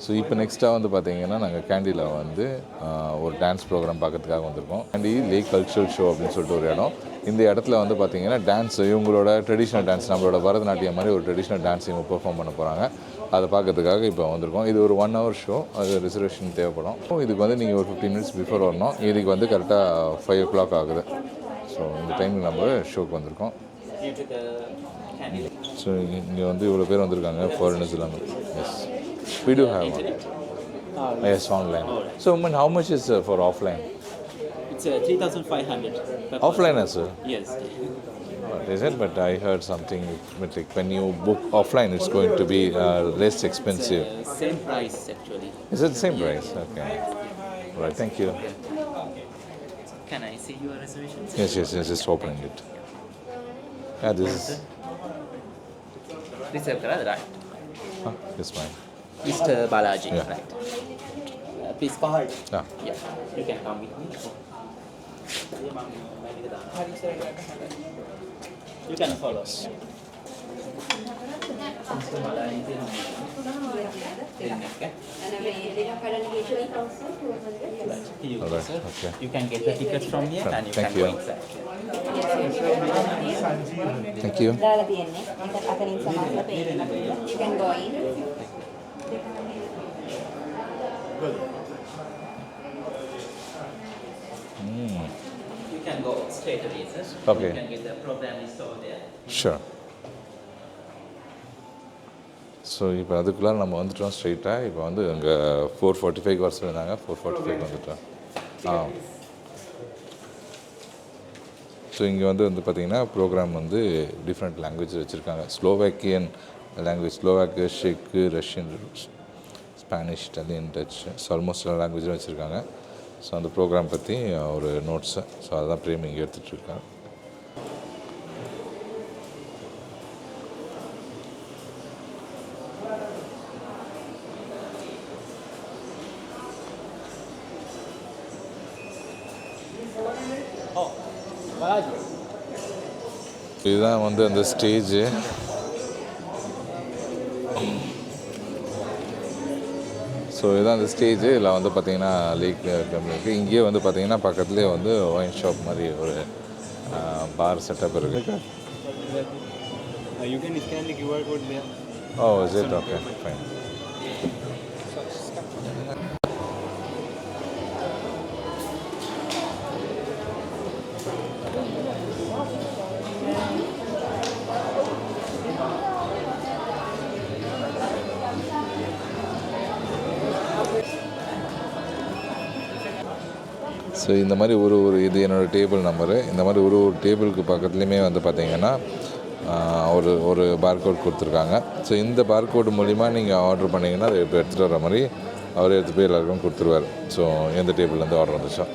So இப்போ நெக்ஸ்ட்டாக வந்து பார்த்தீங்கன்னா நாங்கள் கேண்டியில் வந்து ஒரு டான்ஸ் ப்ரோக்ராம் பார்க்கறதுக்காக வந்திருக்கோம். கேண்டி லேக் கல்ச்சுரல் ஷோ அப்படின்னு சொல்லிட்டு ஒரு இடம். இந்த இடத்துல வந்து பார்த்தீங்கன்னா டான்ஸ் இவங்களோட ட்ரெடிஷ்னல் டான்ஸ் நம்மளோட பரதநாட்டியம் மாதிரி ஒரு ட்ரெடிஷ்னல் டான்ஸ் இவங்க பெர்ஃபார்ம் பண்ண போகிறாங்க. அதை பார்க்கறதுக்காக இப்போ வந்திருக்கோம். இது ஒரு 1 hour ஷோ. அது ரிசர்வேஷன் தேவைப்படும். இதுக்கு வந்து நீங்கள் ஒரு 15 minutes பிஃபோர் வரணும். இதுக்கு வந்து கரெக்டாக 5 o'clock ஆகுது. ஸோ இந்த டைமில் நம்ம ஷோக்கு வந்திருக்கோம். ஸோ இங்கே வந்து இவ்வளோ பேர் வந்திருக்காங்க, ஃபாரினர்ஸ் இல்லாமல். Yes, we do have one. Yes, online. So how much is for offline? It's 3,500. Offline as well? Yes. What is it? But I heard something like when you book offline, it's going to be less expensive. It's same price actually. Is it the same price? Okay. Right. Thank you. Can I see your reservation? Yes. Just opening it. Yeah, this is. Reserve kara, right? This one. Mr. Balaji, Yeah. right? Please card. Yeah. Yeah. You can come with me. You can follow. Mr. Balaji. Okay. You, Alright, sir. okay. You can get the tickets from here and you Thank can you. go inside. Thank you. දාලා තියෙන්නේ. ඒක අතනින් සමානව පේනවා. You can go in. You can go straight away, sir. Okay. You can get the program list over there. Sure. So இப்போ அதுக்குள்ளே நம்ம வந்துட்டோம் ஸ்ட்ரெயிட்டாக. இப்போ வந்து அங்கே 4:45 வர சொல்லியிருந்தாங்க. 4:45 வந்துட்டோம். ஸோ இங்கே வந்து பார்த்திங்கன்னா ப்ரோக்ராம் வந்து டிஃப்ரெண்ட் லாங்குவேஜ் வச்சுருக்காங்க. ஸ்லோவாக்கியன் லாங்குவேஜ், ஸ்லோவாக்கு, செக்கு, Russian, Spanish, Italian, Dutch, so almost எல்லா லாங்குவேஜும் வச்சுருக்காங்க. ஸோ அந்த ப்ரோக்ராம் பற்றி ஒரு நோட்ஸு. ஸோ அதுதான் பிரேம் இங்கே எடுத்துகிட்டு இருக்காங்க. இதுதான் வந்து அந்த ஸ்டேஜு. ஸோ இதுதான் அந்த ஸ்டேஜு. இதில் வந்து பார்த்திங்கன்னா லேக் இருக்குது. இங்கேயே வந்து பார்த்திங்கன்னா பக்கத்துலேயே வந்து ஒயின் ஷாப் மாதிரி ஒரு பார் செட்டப் இருக்குது. You can scan the QR code there. Oh, is it? Okay, fine. So இந்த மாதிரி ஒரு இது என்னோடய டேபிள் நம்பரு. இந்த மாதிரி ஒரு டேபிளுக்கு பக்கத்துலேயுமே வந்து பார்த்திங்கன்னா ஒரு பார்கோட் கொடுத்துருக்காங்க. ஸோ இந்த பார்கோடு மூலிமா நீங்கள் ஆர்டர் பண்ணிங்கன்னா அதை இப்போ எடுத்துகிட்டு வர மாதிரி அவர் எடுத்து போய் எல்லாருக்கும் கொடுத்துருவார். ஸோ எந்த டேபிள்லேருந்து ஆர்டர் வந்துச்சோ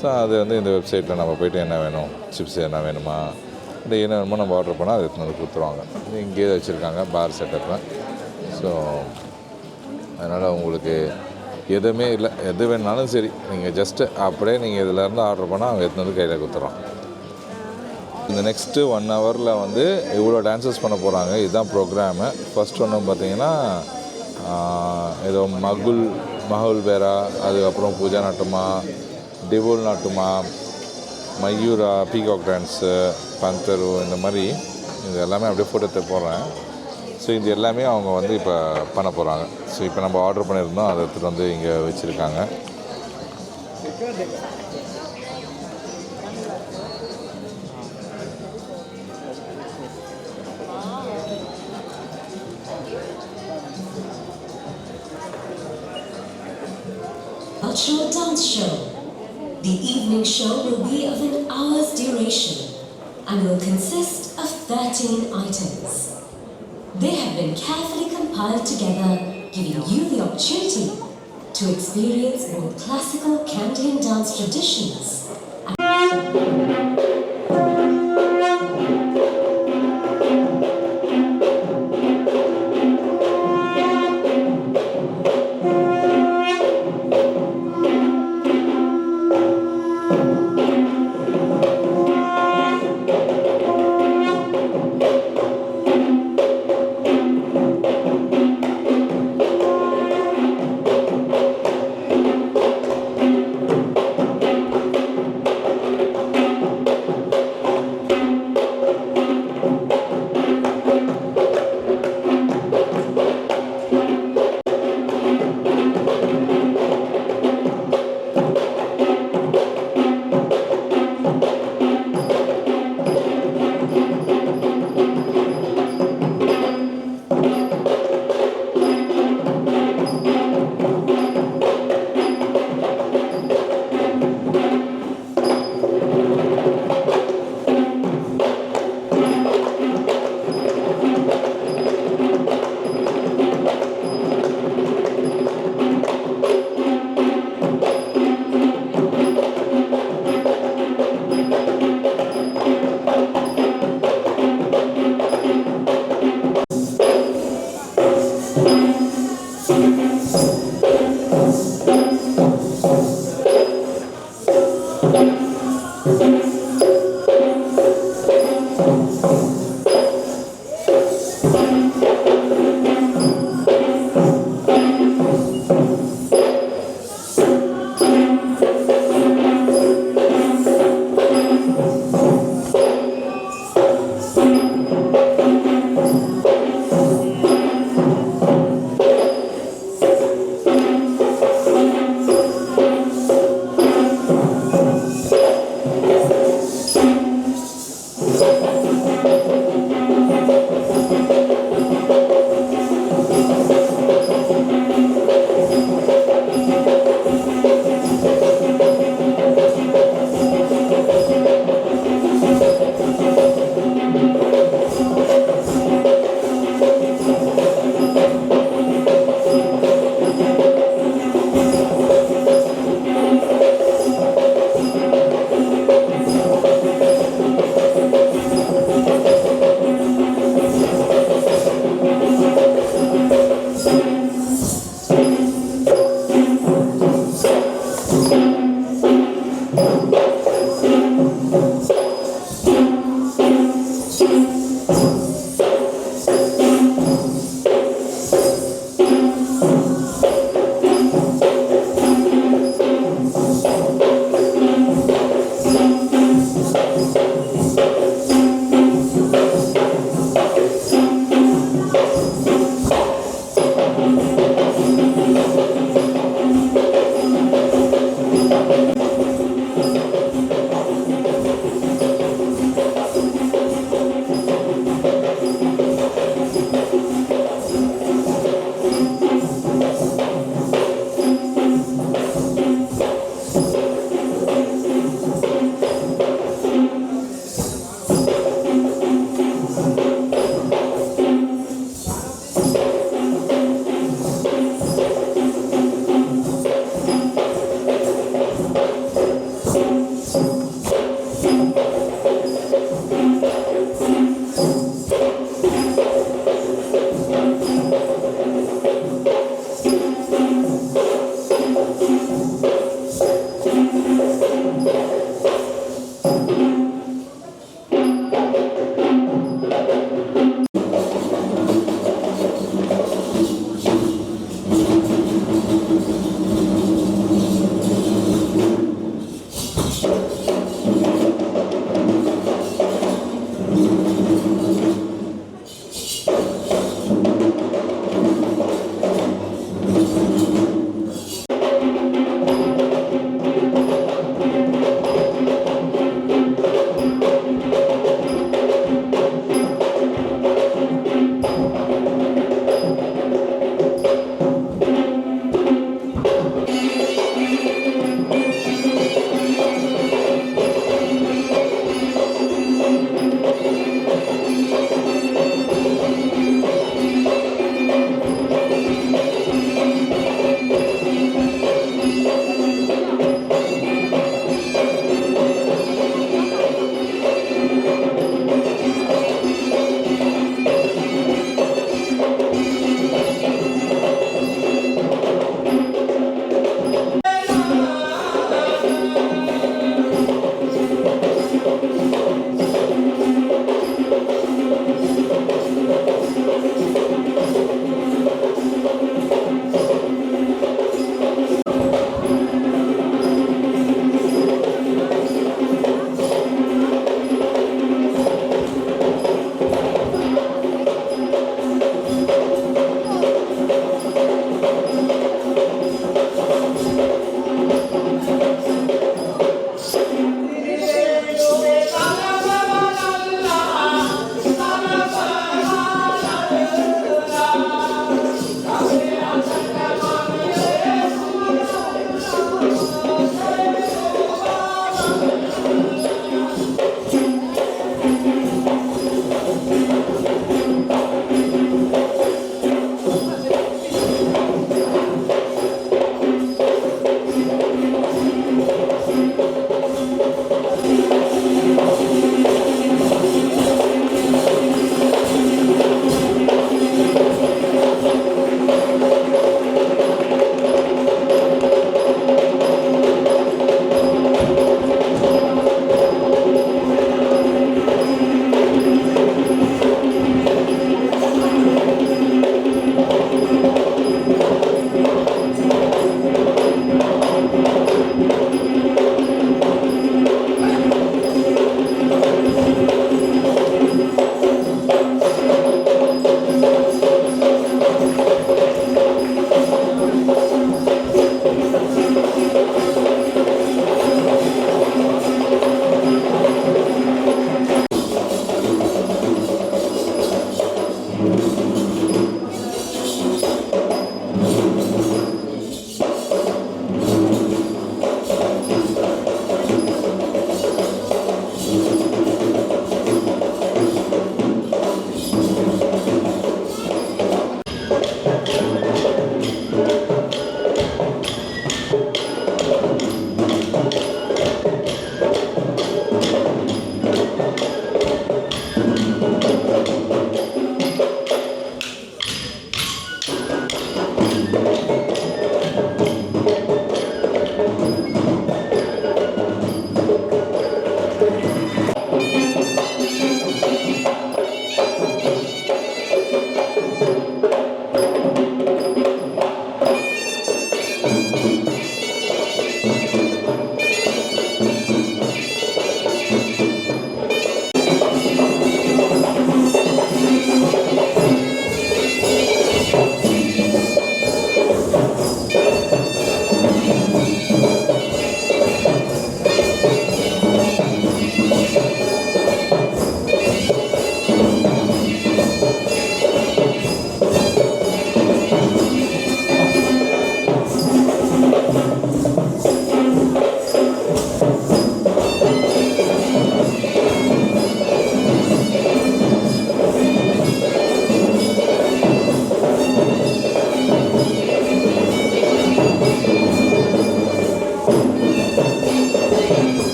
ஸோ அது வந்து இந்த வெப்சைட்டில் நம்ம போய்ட்டு என்ன வேணும், சிப்ஸ் என்ன வேணுமா, இல்லை என்ன வேணுமோ நம்ம ஆர்டர் பண்ணால் அதை எடுத்துகிட்டு வந்து கொடுத்துருவாங்க. இங்கேயே வச்சுருக்காங்க பார் செட்டப்பில். ஸோ அதனால் உங்களுக்கு எதுவுமே இல்லை, எது வேணாலும் சரி நீங்கள் ஜஸ்ட்டு அப்படியே நீங்கள் இதிலேருந்து ஆர்டர் பண்ணால் அவங்க எடுத்துகிட்டு வந்து கையில் கொடுத்துறோம். இந்த நெக்ஸ்ட்டு 1 hourல வந்து இவ்வளோ டான்ஸஸ் பண்ண போகிறாங்க. இதுதான் ப்ரோக்ராமு. ஃபஸ்ட் ஒன்று பார்த்தீங்கன்னா ஏதோ மகுல் பேரா, அதுக்கப்புறம் பூஜா நாட்டுமா, டிவோல் நாட்டுமா, மயூரா, பீகாக் டான்ஸு, பந்தரு, இந்த மாதிரி இது எல்லாமே அப்படியே ஃபோட்டோ போடுறேன். ஸோ இது எல்லாமே அவங்க வந்து இப்போ பண்ண போகிறாங்க. ஸோ இப்போ நம்ம ஆர்டர் பண்ணியிருந்தோம், அதை எடுத்துகிட்டு வந்து இங்கே வச்சுருக்காங்க. Cultural dance show. The evening show will be of an hour's duration and will consist of 13 items. They have been carefully compiled together, giving you the opportunity to experience both classical Kandyan dance traditions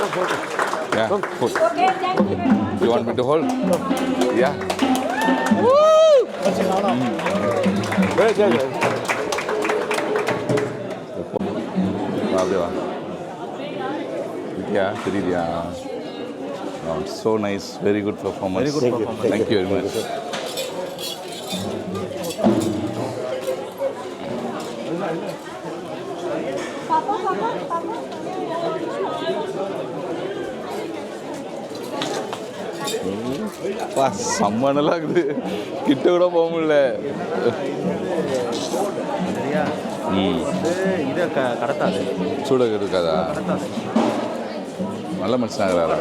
Yeah, hold. Okay, thank you very much. You want me to hold? Yeah. அப்படியே வா வித்யா தெரியுதியா so nice very good performance Very good performance. Thank you very much பா செம்ம நல்லா இருக்குது கிட்ட கூட போக முடியல சரியா வந்து இதை கடத்தாது சூடாக இருக்காதா கடத்தாது நல்ல மனுஷனாகிறாரா